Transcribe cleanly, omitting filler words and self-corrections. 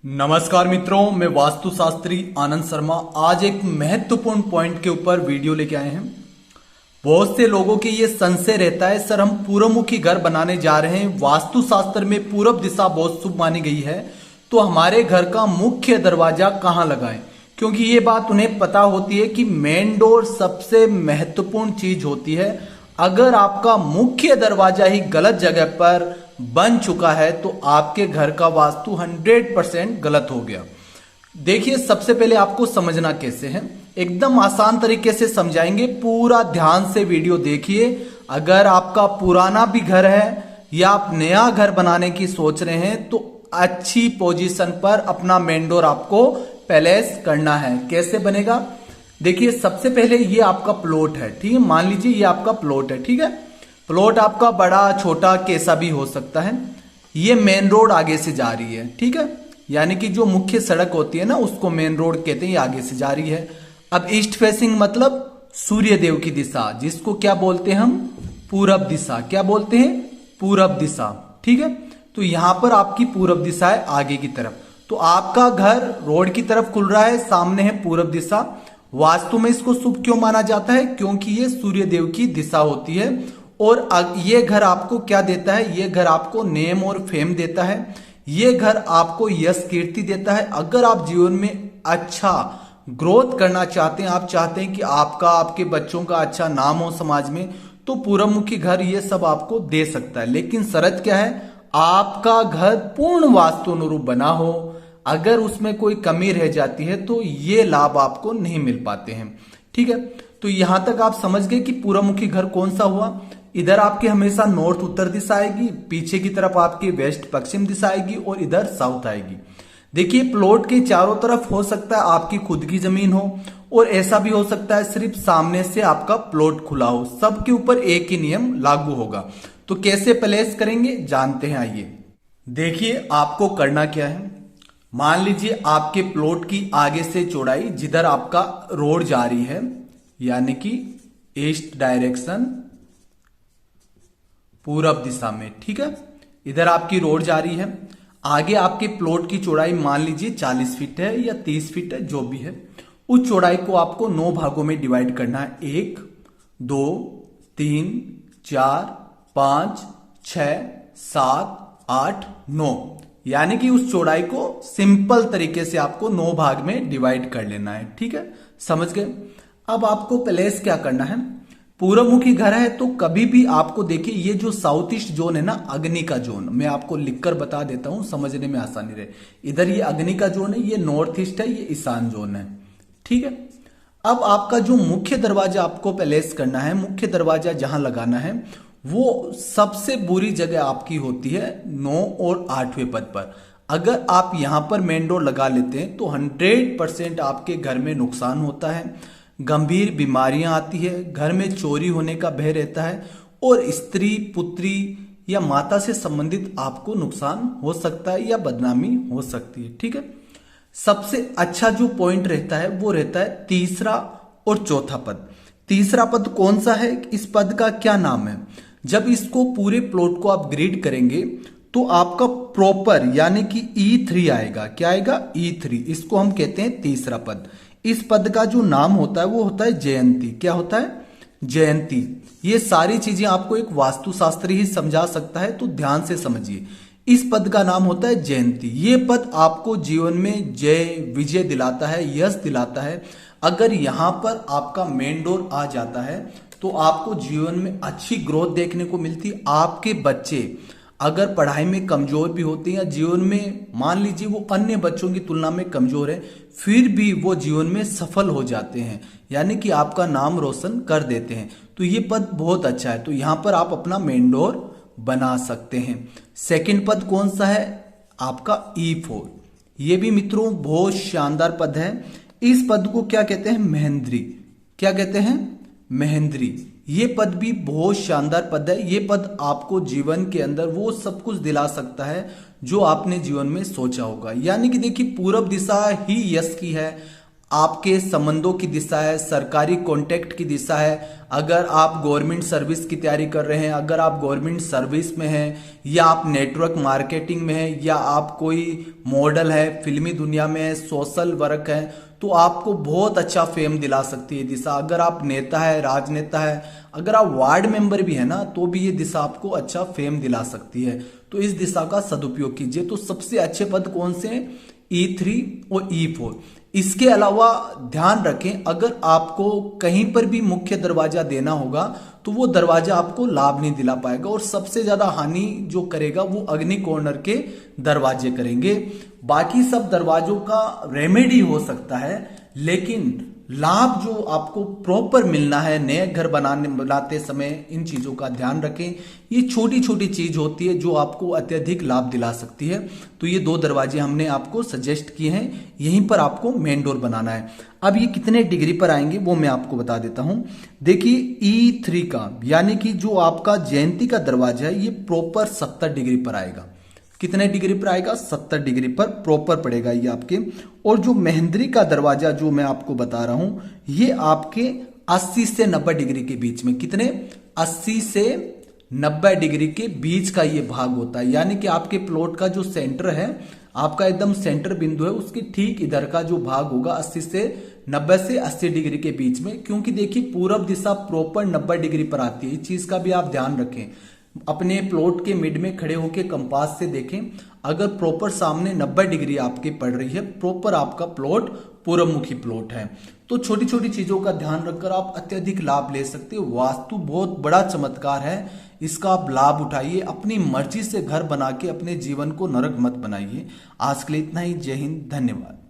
नमस्कार मित्रों, मैं वास्तुशास्त्री आनंद शर्मा आज एक महत्वपूर्ण पॉइंट के ऊपर वीडियो लेके आए हैं। बहुत से लोगों के ये संशय रहता है, सर हम पूर्वमुखी घर बनाने जा रहे हैं, वास्तुशास्त्र में पूरब दिशा बहुत शुभ मानी गई है, तो हमारे घर का मुख्य दरवाजा कहाँ लगाएं। क्योंकि ये बात उन्हें पता होती है कि मेन डोर सबसे महत्वपूर्ण चीज होती है। अगर आपका मुख्य दरवाजा ही गलत जगह पर बन चुका है तो आपके घर का वास्तु 100% गलत हो गया। देखिए, सबसे पहले आपको समझना कैसे है, एकदम आसान तरीके से समझाएंगे, पूरा ध्यान से वीडियो देखिए। अगर आपका पुराना भी घर है या आप नया घर बनाने की सोच रहे हैं तो अच्छी पोजीशन पर अपना मेन डोर आपको प्लेस करना है। कैसे बनेगा, देखिए सबसे पहले ये आपका प्लॉट है, ठीक है। मान लीजिए ये आपका प्लॉट है, ठीक है। प्लॉट आपका बड़ा छोटा कैसा भी हो सकता है। ये मेन रोड आगे से जा रही है, ठीक है, यानी कि जो मुख्य सड़क होती है ना उसको मेन रोड कहते हैं, ये आगे से जा रही है। अब ईस्ट फेसिंग मतलब सूर्य देव की दिशा, जिसको क्या बोलते हैं हम, पूरब दिशा। क्या बोलते हैं, पूरब दिशा, ठीक है। तो यहां पर आपकी पूरब दिशा है आगे की तरफ, तो आपका घर रोड की तरफ खुल रहा है, सामने है पूरब दिशा। वास्तु में इसको शुभ क्यों माना जाता है, क्योंकि ये सूर्य देव की दिशा होती है। और ये घर आपको क्या देता है, ये घर आपको नेम और फेम देता है, ये घर आपको यश कीर्ति देता है। अगर आप जीवन में अच्छा ग्रोथ करना चाहते हैं, आप चाहते हैं कि आपका आपके बच्चों का अच्छा नाम हो समाज में, तो पूर्वमुखी घर ये सब आपको दे सकता है। लेकिन शर्त क्या है, आपका घर पूर्ण वास्तु अनुरूप बना हो। अगर उसमें कोई कमी रह जाती है तो ये लाभ आपको नहीं मिल पाते हैं, ठीक है। तो यहां तक आप समझ गए कि पूर्वमुखी घर कौन सा हुआ। इधर आपके हमेशा नॉर्थ उत्तर दिशा आएगी, पीछे की तरफ आपकी वेस्ट पश्चिम दिशा आएगी और इधर साउथ आएगी। देखिए, प्लॉट के चारों तरफ हो सकता है आपकी खुद की जमीन हो, और ऐसा भी हो सकता है सिर्फ सामने से आपका प्लॉट खुला हो। सबके ऊपर एक ही नियम लागू होगा। तो कैसे प्लेस करेंगे जानते हैं, आइए। देखिए आपको करना क्या है, मान लीजिए आपके प्लॉट की आगे से चौड़ाई, जिधर आपका रोड जा रही है यानी कि ईस्ट डायरेक्शन पूरब दिशा में, ठीक है, इधर आपकी रोड जा रही है। आगे आपके प्लॉट की चौड़ाई मान लीजिए 40 फीट है या 30 फीट है, जो भी है। उस चौड़ाई को आपको 9 भागों में डिवाइड करना है। 1 2 3 4 5 6 7 8 9, यानी कि उस चौड़ाई को सिंपल तरीके से आपको 9 भाग में डिवाइड कर लेना है, ठीक है, समझ गए। अब आपको प्लेस क्या करना है, पूर्वमुखी घर है तो कभी भी आपको देखिए, ये जो साउथ ईस्ट जोन है ना, अग्नि का जोन, मैं आपको लिखकर बता देता हूं समझने में आसानी रहे। इधर ये अग्नि का जोन है, ये नॉर्थ ईस्ट है, ये ईशान जोन है, ठीक है। अब आपका जो मुख्य दरवाजा आपको प्लेस करना है, मुख्य दरवाजा जहां लगाना है वो सबसे बुरी जगह आपकी होती है 9 और 8वें पद पर। अगर आप यहां पर मेन डोर लगा लेते हैं तो 100% आपके घर में नुकसान होता है, गंभीर बीमारियां आती है, घर में चोरी होने का भय रहता है, और स्त्री पुत्री या माता से संबंधित आपको नुकसान हो सकता है या बदनामी हो सकती है, ठीक है। सबसे अच्छा जो पॉइंट रहता है वो रहता है तीसरा और चौथा पद। तीसरा पद कौन सा है, इस पद का क्या नाम है। जब इसको पूरे प्लॉट को आप ग्रिड करेंगे तो आपका प्रॉपर यानी कि E3 आएगा। क्या आएगा, E3, इसको हम कहते हैं तीसरा पद। इस पद का जो नाम होता है वो होता है जयंती। क्या होता है, जयंती। ये सारी चीजें आपको एक वास्तुशास्त्री ही समझा सकता है, तो ध्यान से समझिए। इस पद का नाम होता है जयंती। ये पद आपको जीवन में जय विजय दिलाता है, यश दिलाता है। अगर यहां पर आपका मेन डोर आ जाता है तो आपको जीवन में अच्छी ग्रोथ देखने को मिलती है। आपके बच्चे अगर पढ़ाई में कमजोर भी होते हैं या जीवन में मान लीजिए वो अन्य बच्चों की तुलना में कमजोर है, फिर भी वो जीवन में सफल हो जाते हैं, यानी कि आपका नाम रोशन कर देते हैं। तो ये पद बहुत अच्छा है, तो यहां पर आप अपना मेन डोर बना सकते हैं। सेकंड पद कौन सा है, आपका E4। ये भी मित्रों बहुत शानदार पद है। इस पद को क्या कहते हैं, महेंद्री। क्या कहते हैं, महेंद्री। ये पद भी बहुत शानदार पद है। ये पद आपको जीवन के अंदर वो सब कुछ दिला सकता है जो आपने जीवन में सोचा होगा। यानी कि देखिए, पूरब दिशा ही यश की है। आपके संबंधों की दिशा है, सरकारी कॉन्टेक्ट की दिशा है। अगर आप गवर्नमेंट सर्विस की तैयारी कर रहे हैं, अगर आप गवर्नमेंट सर्विस में हैं, या आप नेटवर्क मार्केटिंग में हैं, या आप कोई मॉडल है, फिल्मी दुनिया में है, सोशल वर्क है, तो आपको बहुत अच्छा फेम दिला सकती है दिशा। अगर आप नेता है, राजनेता है, अगर आप वार्ड मेंबर भी है ना, तो भी ये दिशा आपको अच्छा फेम दिला सकती है। तो इस दिशा का सदुपयोग कीजिए। तो सबसे अच्छे पद कौन से हैं? E3 और E4। इसके अलावा ध्यान रखें, अगर आपको कहीं पर भी मुख्य दरवाजा देना होगा तो वो दरवाजा आपको लाभ नहीं दिला पाएगा, और सबसे ज्यादा हानि जो करेगा वो अग्नि कॉर्नर के दरवाजे करेंगे। बाकी सब दरवाजों का रेमेडी हो सकता है, लेकिन लाभ जो आपको प्रॉपर मिलना है नए घर बनाते समय, इन चीजों का ध्यान रखें। ये छोटी छोटी चीज होती है जो आपको अत्यधिक लाभ दिला सकती है। तो ये 2 दरवाजे हमने आपको सजेस्ट किए हैं, यहीं पर आपको मेन डोर बनाना है। अब ये कितने डिग्री पर आएंगे वो मैं आपको बता देता हूं। देखिए E3 का, यानी कि जो आपका जयंती का दरवाजा है, ये प्रॉपर 70 डिग्री पर आएगा। कितने डिग्री पर आएगा? 70 डिग्री पर प्रॉपर पड़ेगा ये आपके। और जो महेंद्री का दरवाजा जो मैं आपको बता रहा हूं, ये आपके 80 से 90 डिग्री के बीच में, कितने? 80 से 90 डिग्री के बीच का ये भाग होता है। यानी कि आपके प्लॉट का जो सेंटर है, आपका एकदम सेंटर बिंदु है, उसके ठीक इधर का जो भाग होगा 80 से 90 से 80 डिग्री के बीच में। क्योंकि देखिए पूरब दिशा प्रॉपर 90 डिग्री पर आती है, इस चीज का भी आप ध्यान रखें। अपने प्लॉट के मिड में खड़े होकर कंपास से देखें, अगर प्रॉपर सामने 90 डिग्री आपके पड़ रही है, प्रॉपर आपका प्लॉट पूर्वमुखी प्लॉट है। तो छोटी छोटी चीजों का ध्यान रखकर आप अत्यधिक लाभ ले सकते हो। वास्तु बहुत बड़ा चमत्कार है, इसका आप लाभ उठाइए। अपनी मर्जी से घर बना के अपने जीवन को नरक मत बनाइए। आज के लिए इतना ही। जय हिंद, धन्यवाद।